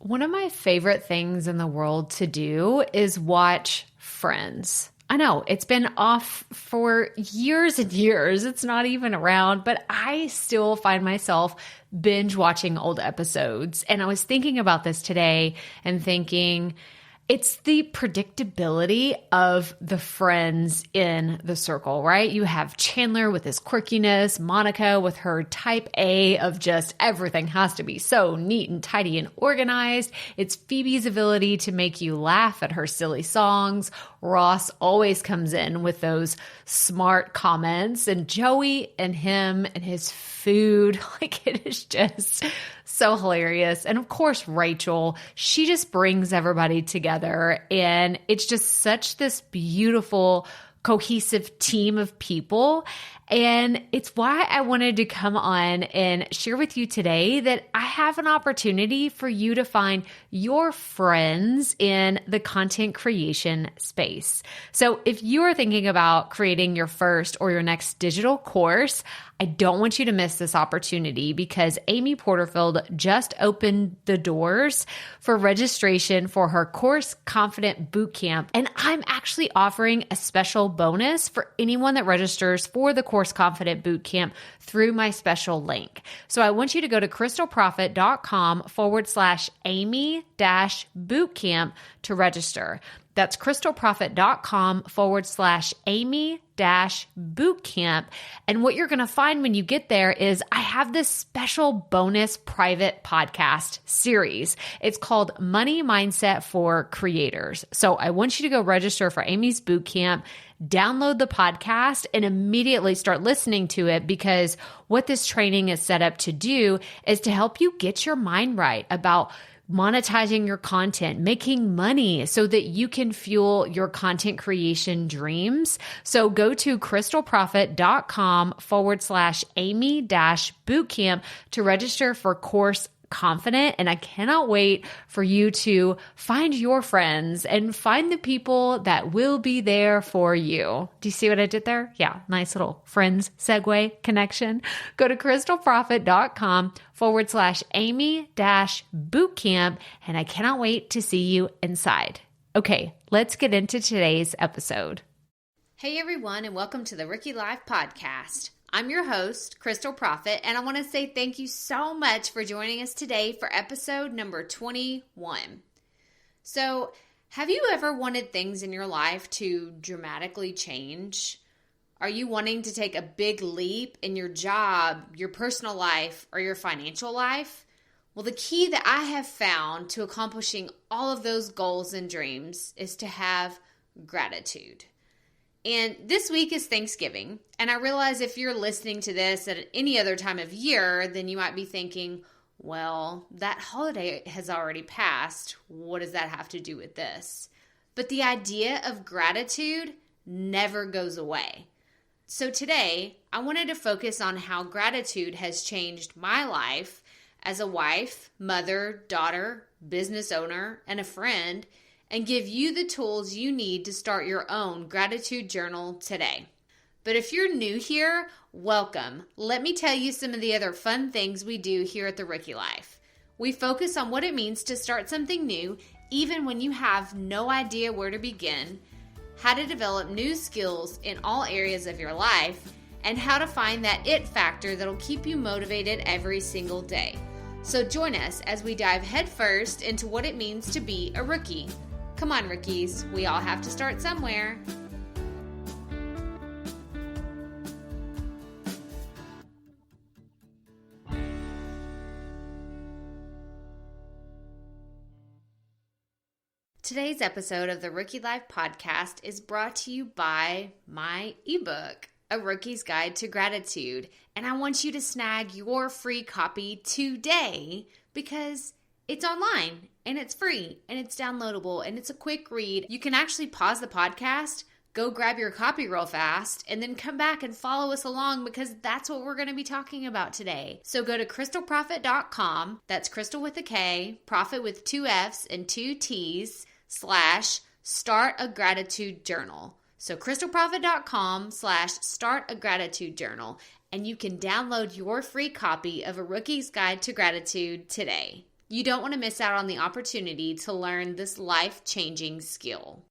One of my favorite things in the world to do is watch Friends. I know it's been off for years and years. It's not even around, but I still find myself binge watching old episodes. And I was thinking about this today and thinking, it's the predictability of the friends in the circle, right? You have Chandler with his quirkiness, Monica with her type A of just everything has to be so neat and tidy and organized. It's Phoebe's ability to make you laugh at her silly songs. Ross always comes in with those smart comments, and Joey and him and his food, like it is just so hilarious. And of course, Rachel, she just brings everybody together, and it's just such this beautiful, cohesive team of people. And it's why I wanted to come on and share with you today that I have an opportunity for you to find your friends in the content creation space. So if you are thinking about creating your first or your next digital course, I don't want you to miss this opportunity because Amy Porterfield just opened the doors for registration for her Course Confident Bootcamp. And I'm actually offering a special bonus for anyone that registers for the Course Confident Bootcamp through my special link. So I want you to go to crystalprofit.com/Amy-bootcamp to register. That's crystalprofit.com/Amy-bootcamp. And what you're going to find when you get there is I have this special bonus private podcast series. It's called Money Mindset for Creators. So I want you to go register for Amy's bootcamp, download the podcast, and immediately start listening to it, because what this training is set up to do is to help you get your mind right about monetizing your content, making money so that you can fuel your content creation dreams. So go to crystalprofit.com/Amy-bootcamp to register for Course Confident. And I cannot wait for you to find your friends and find the people that will be there for you. Do you see what I did there? Yeah, nice little friends segue connection. Go to crystalprofit.com/Amy-bootcamp. And I cannot wait to see you inside. Okay, let's get into today's episode. Hey everyone, and welcome to the Rookie Life Podcast. I'm your host, Crystal Profit, and I want to say thank you so much for joining us today for episode number 21. So, have you ever wanted things in your life to dramatically change? Are you wanting to take a big leap in your job, your personal life, or your financial life? Well, the key that I have found to accomplishing all of those goals and dreams is to have gratitude. And this week is Thanksgiving, and I realize if you're listening to this at any other time of year, then you might be thinking, well, that holiday has already passed. What does that have to do with this? But the idea of gratitude never goes away. So today, I wanted to focus on how gratitude has changed my life as a wife, mother, daughter, business owner, and a friend, and give you the tools you need to start your own gratitude journal today. But if you're new here, welcome. Let me tell you some of the other fun things we do here at The Rookie Life. We focus on what it means to start something new, even when you have no idea where to begin, how to develop new skills in all areas of your life, and how to find that it factor that'll keep you motivated every single day. So join us as we dive headfirst into what it means to be a rookie. Come on, rookies. We all have to start somewhere. Today's episode of the Rookie Life Podcast is brought to you by my ebook, A Rookie's Guide to Gratitude. And I want you to snag your free copy today because it's online and it's free and it's downloadable and it's a quick read. You can actually pause the podcast, go grab your copy real fast, and then come back and follow us along because that's what we're going to be talking about today. So go to crystalprofit.com, that's Crystal with a K, Profit with 2 F's and 2 T's, /start a gratitude journal. So crystalprofit.com/start a gratitude journal, and you can download your free copy of A Rookie's Guide to Gratitude today. You don't want to miss out on the opportunity to learn this life-changing skill.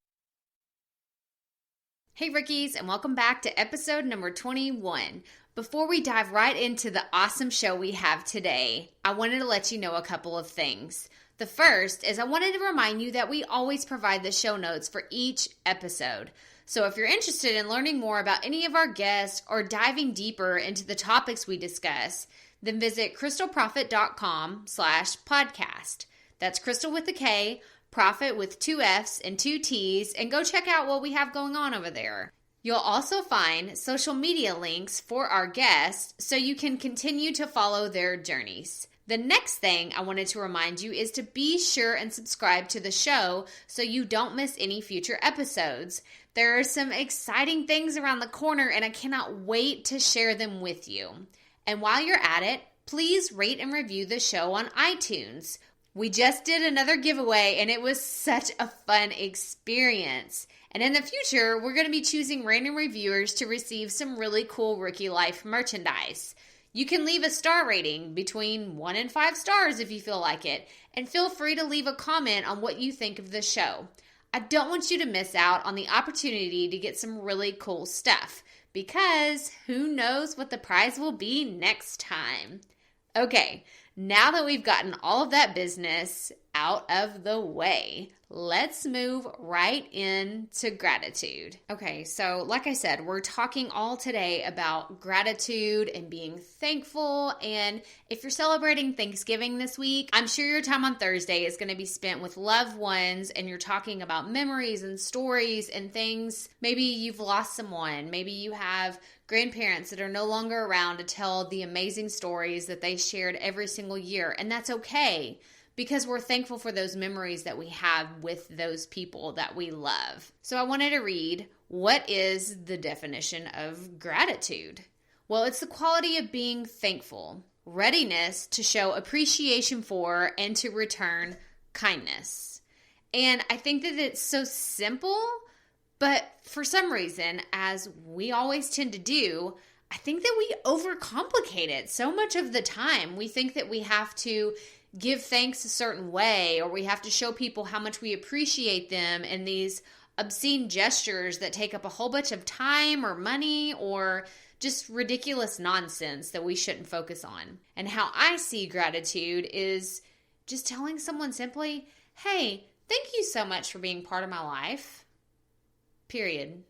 Hey rookies, and welcome back to episode number 21. Before we dive right into the awesome show we have today, I wanted to let you know a couple of things. The first is I wanted to remind you that we always provide the show notes for each episode. So if you're interested in learning more about any of our guests or diving deeper into the topics we discuss, then visit crystalprofit.com/podcast. That's Crystal with a K, Profit with 2 F's and 2 T's, and go check out what we have going on over there. You'll also find social media links for our guests so you can continue to follow their journeys. The next thing I wanted to remind you is to be sure and subscribe to the show so you don't miss any future episodes. There are some exciting things around the corner and I cannot wait to share them with you. And while you're at it, please rate and review the show on iTunes. We just did another giveaway and it was such a fun experience. And in the future, we're going to be choosing random reviewers to receive some really cool Rookie Life merchandise. You can leave a star rating between 1 and 5 stars if you feel like it, and feel free to leave a comment on what you think of the show. I don't want you to miss out on the opportunity to get some really cool stuff, because who knows what the prize will be next time. Okay, now that we've gotten all of that business out of the way, let's move right into gratitude. Okay, so like I said, we're talking all today about gratitude and being thankful. And if you're celebrating Thanksgiving this week, I'm sure your time on Thursday is going to be spent with loved ones and you're talking about memories and stories and things. Maybe you've lost someone. Maybe you have grandparents that are no longer around to tell the amazing stories that they shared every single year. And that's okay, because we're thankful for those memories that we have with those people that we love. So I wanted to read, what is the definition of gratitude? Well, it's the quality of being thankful, readiness to show appreciation for and to return kindness. And I think that it's so simple, but for some reason, as we always tend to do, I think that we overcomplicate it so much of the time. We think that we have to give thanks a certain way, or we have to show people how much we appreciate them in these obscene gestures that take up a whole bunch of time or money or just ridiculous nonsense that we shouldn't focus on. And how I see gratitude is just telling someone simply, hey, thank you so much for being part of my life. Period.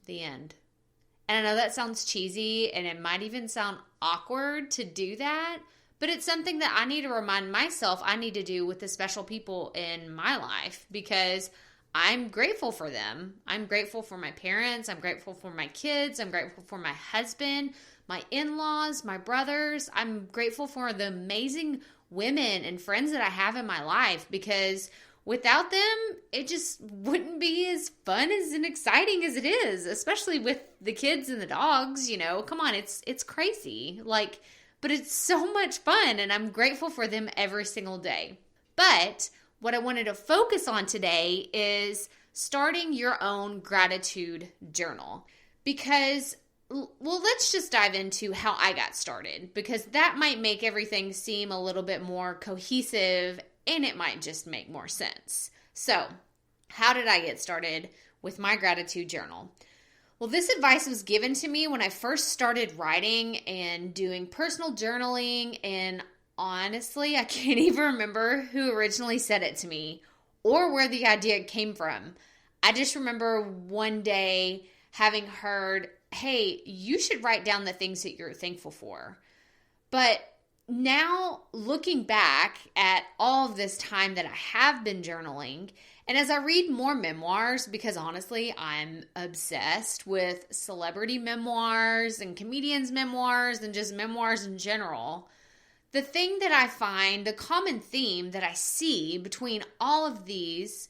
The end. And I know that sounds cheesy and it might even sound awkward to do that, but it's something that I need to remind myself I need to do with the special people in my life, because I'm grateful for them. I'm grateful for my parents. I'm grateful for my kids. I'm grateful for my husband, my in-laws, my brothers. I'm grateful for the amazing women and friends that I have in my life, because without them, it just wouldn't be as fun and exciting as it is, especially with the kids and the dogs. You know, come on, it's crazy. But it's so much fun, and I'm grateful for them every single day. But what I wanted to focus on today is starting your own gratitude journal. Because, well, let's just dive into how I got started, because that might make everything seem a little bit more cohesive and it might just make more sense. So, how did I get started with my gratitude journal? Well, this advice was given to me when I first started writing and doing personal journaling, and honestly, I can't even remember who originally said it to me or where the idea came from. I just remember one day having heard, hey, you should write down the things that you're thankful for. But now, looking back at all of this time that I have been journaling, and as I read more memoirs, because honestly, I'm obsessed with celebrity memoirs and comedians' memoirs and just memoirs in general, the thing that I find, the common theme that I see between all of these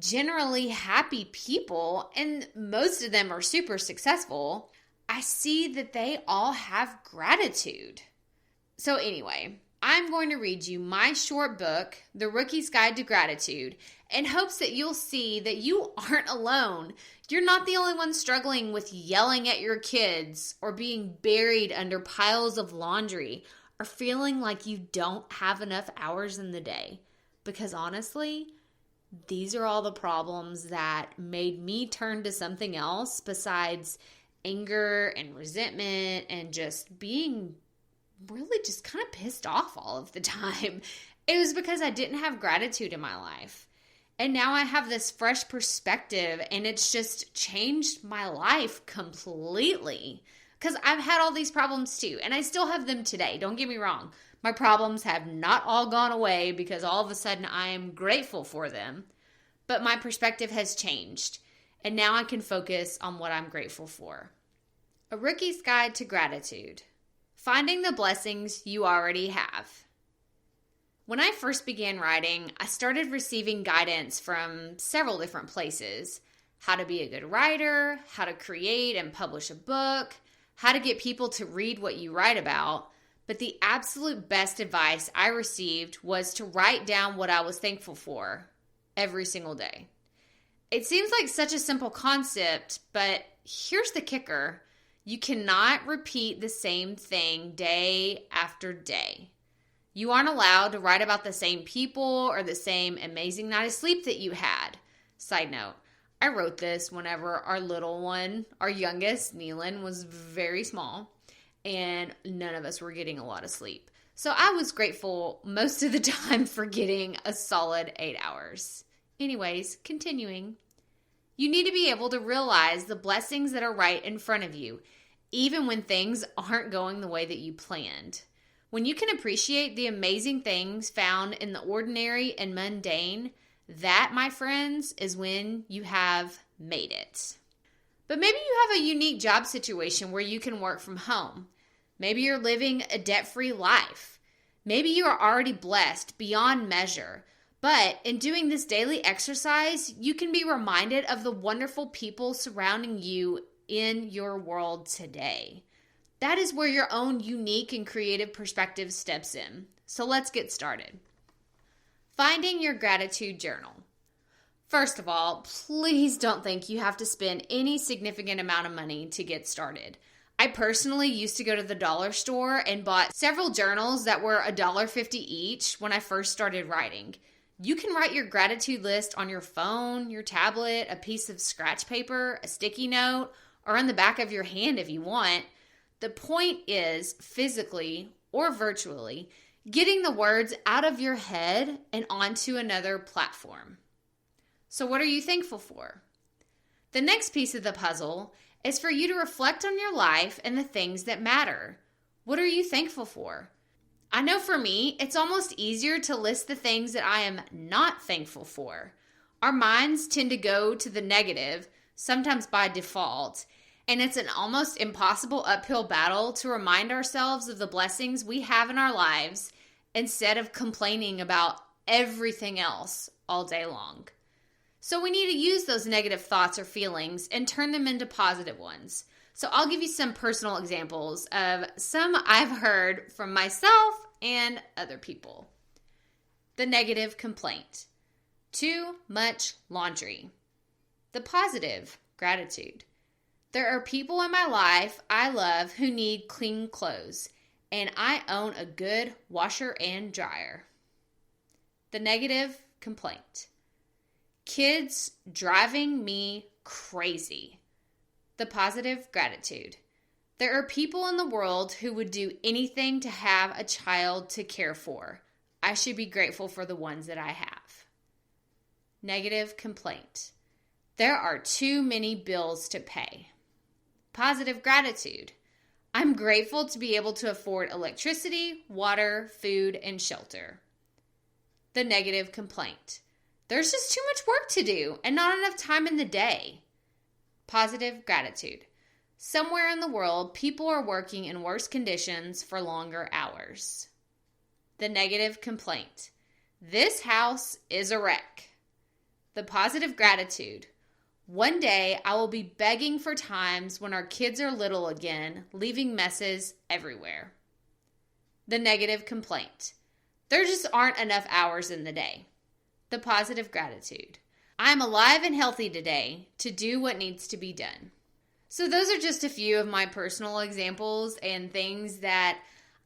generally happy people, and most of them are super successful, I see that they all have gratitude. So anyway, I'm going to read you my short book, The Rookie's Guide to Gratitude, in hopes that you'll see that you aren't alone. You're not the only one struggling with yelling at your kids or being buried under piles of laundry or feeling like you don't have enough hours in the day. Because honestly, these are all the problems that made me turn to something else besides anger and resentment and just being really just kind of pissed off all of the time. It was because I didn't have gratitude in my life. And now I have this fresh perspective, and it's just changed my life completely. Because I've had all these problems too, and I still have them today. Don't get me wrong. My problems have not all gone away because all of a sudden I am grateful for them. But my perspective has changed, and now I can focus on what I'm grateful for. A Rookie's Guide to Gratitude. Finding the blessings you already have. When I first began writing, I started receiving guidance from several different places. How to be a good writer, how to create and publish a book, how to get people to read what you write about. But the absolute best advice I received was to write down what I was thankful for every single day. It seems like such a simple concept, but here's the kicker. You cannot repeat the same thing day after day. You aren't allowed to write about the same people or the same amazing night of sleep that you had. Side note, I wrote this whenever our little one, our youngest, Neelan, was very small, and none of us were getting a lot of sleep. So I was grateful most of the time for getting a solid 8 hours. Anyways, continuing. You need to be able to realize the blessings that are right in front of you, even when things aren't going the way that you planned. When you can appreciate the amazing things found in the ordinary and mundane, that, my friends, is when you have made it. But maybe you have a unique job situation where you can work from home. Maybe you're living a debt-free life. Maybe you are already blessed beyond measure. But in doing this daily exercise, you can be reminded of the wonderful people surrounding you in your world today. That is where your own unique and creative perspective steps in. So let's get started. Finding your gratitude journal. First of all, please don't think you have to spend any significant amount of money to get started. I personally used to go to the dollar store and bought several journals that were $1.50 each when I first started writing. You can write your gratitude list on your phone, your tablet, a piece of scratch paper, a sticky note, or on the back of your hand if you want. The point is, physically or virtually, getting the words out of your head and onto another platform. So what are you thankful for? The next piece of the puzzle is for you to reflect on your life and the things that matter. What are you thankful for? I know for me, it's almost easier to list the things that I am not thankful for. Our minds tend to go to the negative, sometimes by default, and it's an almost impossible uphill battle to remind ourselves of the blessings we have in our lives instead of complaining about everything else all day long. So we need to use those negative thoughts or feelings and turn them into positive ones. So I'll give you some personal examples of some I've heard from myself and other people. The negative complaint. Too much laundry. The positive gratitude. There are people in my life I love who need clean clothes, and I own a good washer and dryer. The negative complaint. Kids driving me crazy. The positive gratitude. There are people in the world who would do anything to have a child to care for. I should be grateful for the ones that I have. Negative complaint. There are too many bills to pay. Positive gratitude. I'm grateful to be able to afford electricity, water, food, and shelter. The negative complaint. There's just too much work to do and not enough time in the day. Positive gratitude. Somewhere in the world, people are working in worse conditions for longer hours. The negative complaint. This house is a wreck. The positive gratitude. One day, I will be begging for times when our kids are little again, leaving messes everywhere. The negative complaint. There just aren't enough hours in the day. The positive gratitude. I am alive and healthy today to do what needs to be done. So those are just a few of my personal examples and things that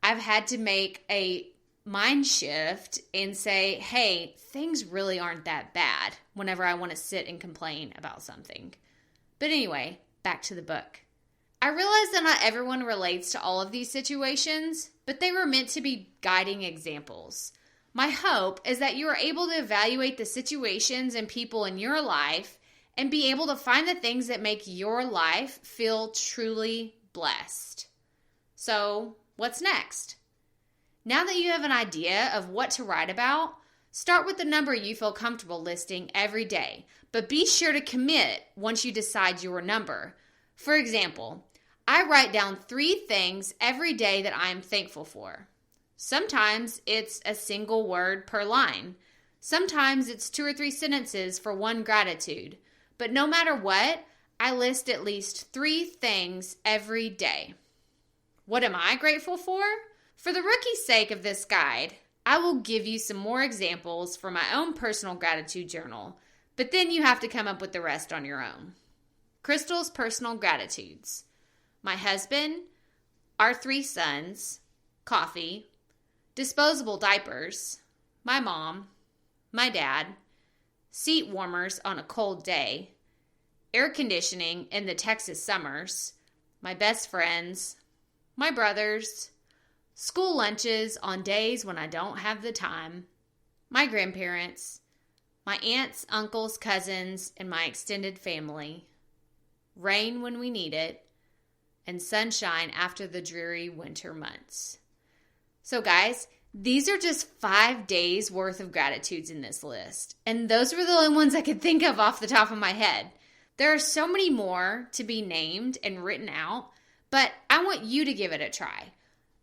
I've had to make a mind shift and say, hey, things really aren't that bad whenever I want to sit and complain about something. But anyway, back to the book. I realize that not everyone relates to all of these situations, but they were meant to be guiding examples. My hope is that you are able to evaluate the situations and people in your life and be able to find the things that make your life feel truly blessed. So, what's next? Now that you have an idea of what to write about, start with the number you feel comfortable listing every day, but be sure to commit once you decide your number. For example, I write down 3 things every day that I am thankful for. Sometimes it's a single word per line. Sometimes it's 2 or 3 sentences for one gratitude. But no matter what, I list at least 3 things every day. What am I grateful for? For the rookie's sake of this guide, I will give you some more examples from my own personal gratitude journal, but then you have to come up with the rest on your own. Crystal's personal gratitudes. My husband, our 3 sons, coffee, disposable diapers, my mom, my dad, seat warmers on a cold day, air conditioning in the Texas summers, my best friends, my brothers, school lunches on days when I don't have the time, my grandparents, my aunts, uncles, cousins, and my extended family, rain when we need it, and sunshine after the dreary winter months. So guys, these are just 5 days worth of gratitudes in this list. And those were the only ones I could think of off the top of my head. There are so many more to be named and written out, but I want you to give it a try.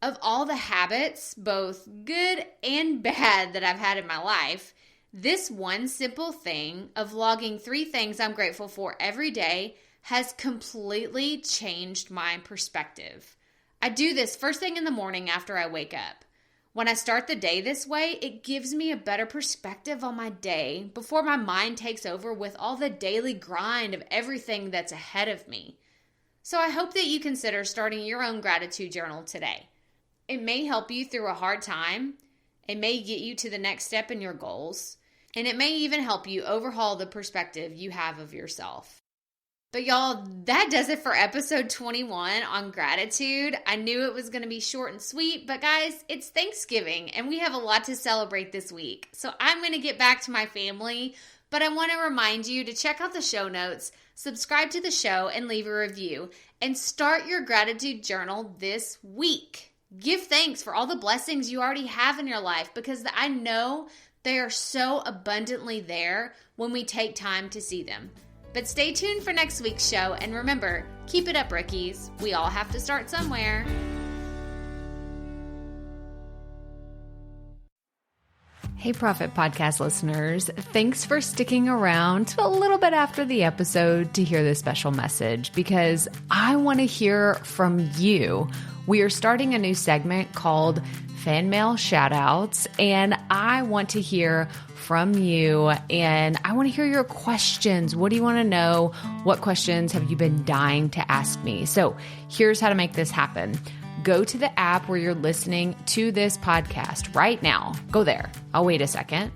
Of all the habits, both good and bad, that I've had in my life, this one simple thing of logging 3 things I'm grateful for every day has completely changed my perspective. I do this first thing in the morning after I wake up. When I start the day this way, it gives me a better perspective on my day before my mind takes over with all the daily grind of everything that's ahead of me. So I hope that you consider starting your own gratitude journal today. It may help you through a hard time. It may get you to the next step in your goals. And it may even help you overhaul the perspective you have of yourself. But y'all, that does it for episode 21 on gratitude. I knew it was going to be short and sweet, but guys, it's Thanksgiving and we have a lot to celebrate this week. So I'm going to get back to my family, but I want to remind you to check out the show notes, subscribe to the show, and leave a review, and start your gratitude journal this week. Give thanks for all the blessings you already have in your life, because I know they are so abundantly there when we take time to see them. But stay tuned for next week's show, and remember, keep it up, rookies. We all have to start somewhere. Hey, Profit Podcast listeners. Thanks for sticking around to a little bit after the episode to hear this special message, because I want to hear from you. We are starting a new segment called Fan Mail Shoutouts, and I want to hear from you, and I want to hear your questions. What do you want to know? What questions have you been dying to ask me? So here's how to make this happen. Go to the app where you're listening to this podcast right now. Go there. I'll wait a second.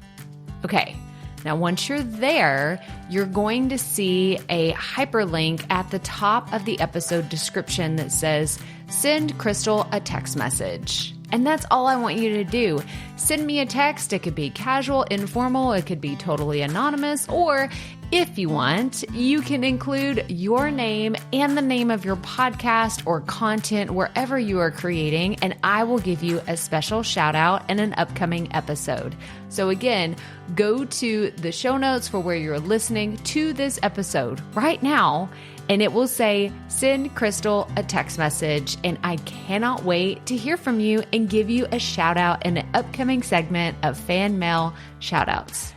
Okay. Now, once you're there, you're going to see a hyperlink at the top of the episode description that says, send Crystal a text message. And that's all I want you to do. Send me a text. It could be casual, informal. It could be totally anonymous. Or if you want, you can include your name and the name of your podcast or content wherever you are creating, and I will give you a special shout out in an upcoming episode. So again, go to the show notes for where you're listening to this episode right now, and it will say, send Crystal a text message. And I cannot wait to hear from you and give you a shout out in an upcoming segment of Fan Mail Shoutouts.